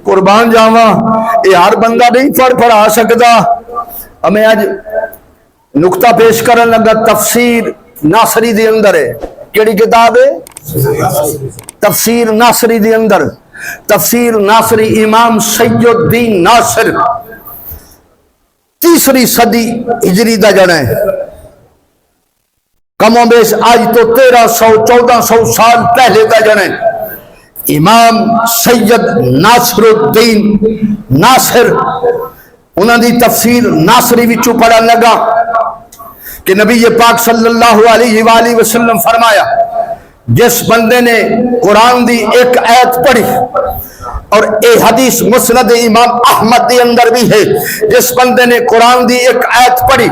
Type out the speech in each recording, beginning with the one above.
قربان جاوا یہ ہر بندہ نہیں پڑھا سکتا. ہمیں آج نقطہ پیش کرن لگا تفسیر ناصری دے اندر ہے. کیڑی کتاب ہے؟ تفسیر ناصری دے اندر. تفسیر ناصری امام سید الدین ناصر 3ری صدی ہجری دا جڑا ہے. کم و بیش آج تو 1300-1400 سال پہلے دا جڑا ہے. امام سید ناصر الدین ناصر انہوں دی تفسیر ناصری وچوں پڑھن لگا کہ نبی پاک صلی اللہ علیہ وآلہ وسلم فرمایا جس بندے نے قرآن دی ایک آیت پڑھی، اور اے حدیث مسند امام احمد کے اندر بھی ہے، جس بندے نے قرآن دی ایک آیت پڑھی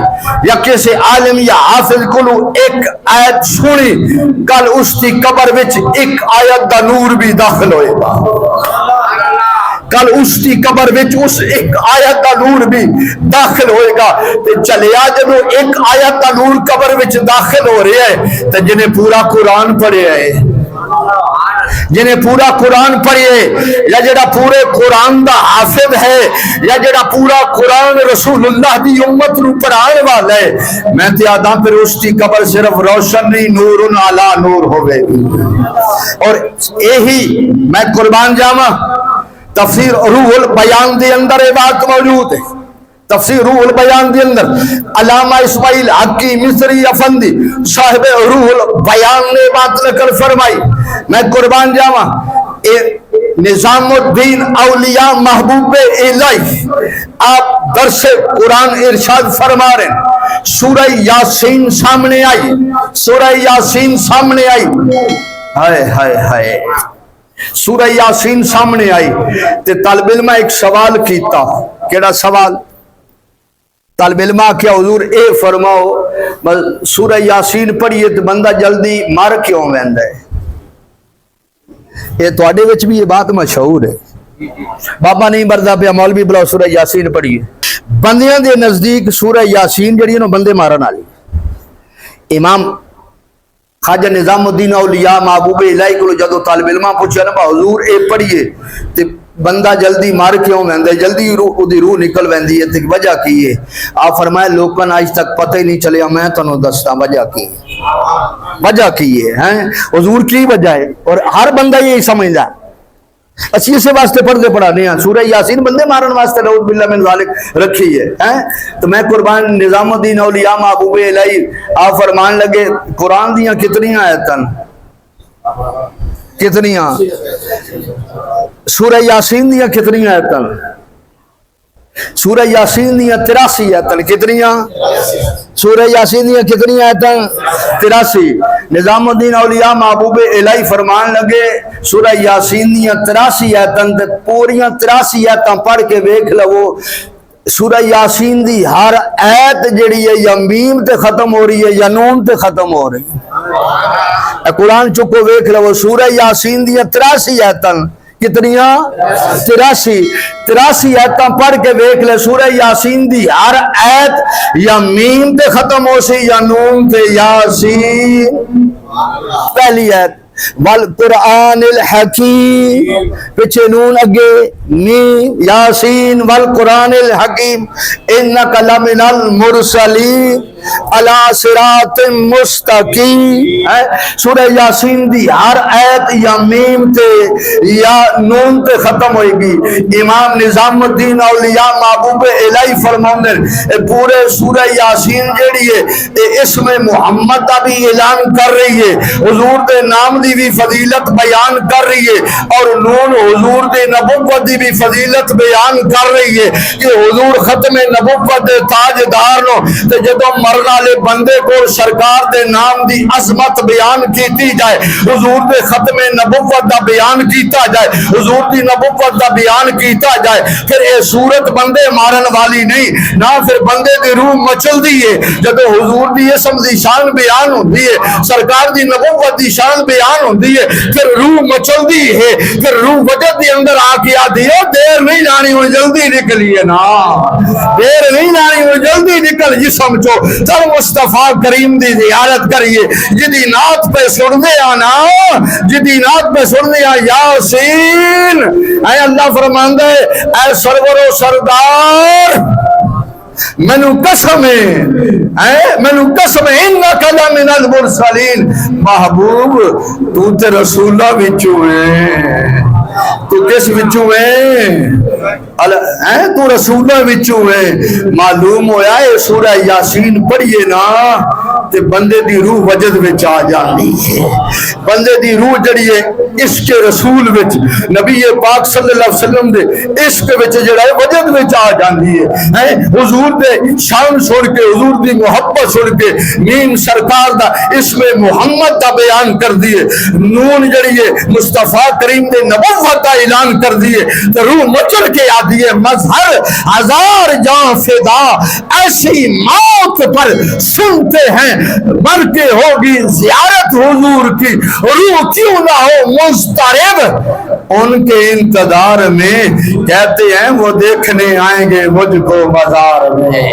یا کسی عالم یا حافظ کو ایک آیت سنی، کل اس کی قبر وچ ایک آیت دا نور بھی داخل ہوئے گا. کل اس کی قبر وچ اس ایک آیت دا نور بھی داخل ہوئے گا. چلیا جب ایک آیت دا نور قبر وچ داخل ہو رہا ہے تو جنہیں پورا قرآن پڑھے ہے، جنہیں پورا قرآن پڑھے یا جڑا پورے قرآن دا حافظ ہے یا جڑا پورا قرآن رسول اللہ دی امت نو پڑھانے والا ہے، میں تے آدھا پھر اس کی قبر صرف روشن نہیں، نور علی نور ہوئے. اور یہی میں قربان جاواں تفسیر روح البیان دے اندر یہ بات موجود ہے. تفسیر روح البیان دے اندر علامہ اسماعیل حقی مصری افندی صاحب روح البیان نے بات نقل فرمائی. میں قربان جاواں نظام الدین اولیاء محبوب الہی آپ درس قرآن ارشاد فرما رہے ہیں. سورہ یاسین سامنے آئی، سورہ یاسین سامنے آئی، ہائے ہائے ہائے، سورہ یاسین سامنے آئی تے طالب علمہ ایک سوال کیتا. کیڑا سوال؟ طالب علمہ کیا حضور اے فرماؤ سورہ یاسین پڑھیے تو بندہ جلدی مر کیوں ویندا ہے؟ یہ تواڈے وچ بھی یہ بات مشہور ہے. بابا نہیں مردا پیا مولوی بلاؤ سورہ یاسین پڑھیے. بندیاں دے نزدیک سورہ یاسین جڑی نو بندے مارن والی. امام خواجہ نظام الدین اولیاء محبوب الہی کو جدو طالب علمہ پوچھا نا حضور اے پڑھیے تے بندہ جلدی مار کیوں ویندا ہے، جلدی روح نکل ویندی ہے، تے وجہ کی ہے؟ آپ فرمائے لوکاں آج تک پتہ ہی نہیں چلیا، میں تانوں دسدا وجہ کی ہے. وجہ کی ہے حضور کی وجہ ہے، اور ہر بندہ یہی سمجھدا ہے. اسی اسے واسطے پڑھتے پڑھانے ہیں سورہ یاسین بندے مارن واسطے نعوذ باللہ من ذالک رکھی ہے. تو میں قربان نظام الدین اولیاء محبوب الہی آپ فرمان لگے قرآن دیاں کتنی آیتن؟ کتنیاں؟ سورہ یاسین دیاں کتنی آیتن؟ سورہ یاسین دیاں 83 آیتن. کتنیاں؟ سورہ یاسین دیاں کتنی آیتن؟ 83. نظام الدین اولیاء محبوب الہی فرمان لگے سورہ یاسین دیاں 83 آیتن تے پوریاں 83 آیتاں پڑھ کے ویکھ لو. سورہ یاسین دی ہر آیت جڑی ہے یا میم تے ختم ہو رہی ہے یا نون تے ختم ہو رہی ہے. قرآن چکو ویکھ لو سورہ یاسین دیاں 83 آیتن. کتنیاں؟ 83 آیتاں پڑھ کے ویکھ لے. سورہ یاسین دی ہر آیت یا میم تے ختم ہو سی یا نون تے. یاسین پہلی آیت والقرآن الحکیم پچھے نون اگے میم یاسین والقرآن الحکیم انک لمن المرسلین علی صراط مستقیم. سورہ یاسین دی ہر آیت یا میم تے یا نون تے ختم ہوئے گی. امام نظام الدین اولیاء محبوب الہی فرماندے پورے سورہ یاسین جیڑی ہے اسم محمد دا بھی اعلان کر رہی ہے، حضور دے نام دی بھی فضیلت بیان کر رہی ہے، اور نون حضور دے نبوت دی بھی فضیلت بیان کر رہی ہے کہ حضور ختم نبوت دے تاجدار نو تے جدوں مرن والے بندے کو سرکار دے نام دی عظمت بیان کیتی جائے، حضور دے ختم نبوت دا بیان کیتا جائے، حضور دی نبوت دا بیان کیتا جائے، پھر اے صورت بندے مارن والی نہیں نہ، پھر بندے دی روح مچل دی ہے جدوں حضور دی اسم دی شان بیان ہوندی ہے، سرکار دی نبوت دی شان بیان ہوندی ہے، پھر روح مچل دی ہے، پھر روح وجد دی اندر آ کے آدھی ہے دیر نہیں جانی ہوئی جلدی نکلی ہے نا، دیر نہیں جانی ہوئی جلدی نکل جسم چو. چل مصطفیٰ کریم دی زیارت کریے جدی نات پہ سڑنے آنا جدی نات پہ سڑنے آ یاسین اے اللہ فرماندہ ہے اے سرور و سردار مینو قسم ہے انکا لمن المرسلین محبوب تو تے رسولہ وچوں ہے تو کس وچوں ہے تو رسولہ وچوں ہے معلوم ہویا ہے سورہ یاسین پڑھیے نا تے بندے دی روح وجد وچ آ جاندی ہے بندے دی روح جڑی ہے عشق رسول وچ نبی پاک صلی اللہ علیہ وسلم دے عشق وچ جڑا ہے وجد وچ آ جاندی ہے حضور دے شان سن کے حضور دی محبت سن کے میم سرکار دا اسم محمد دا بیان کر دیے نون جڑی ہے مصطفیٰ کریم دے نبوت دا اعلان کر دیے تو روح مچل کے آدھی ہے مظہر ہزار جان فدا ایسی موت پر سنتے ہیں مر کے ہوگی زیارت حضور کی روح کیوں نہ ہو مضطرب ان کے انتظار میں کہتے ہیں وہ دیکھنے آئیں گے مجھ کو مزار میں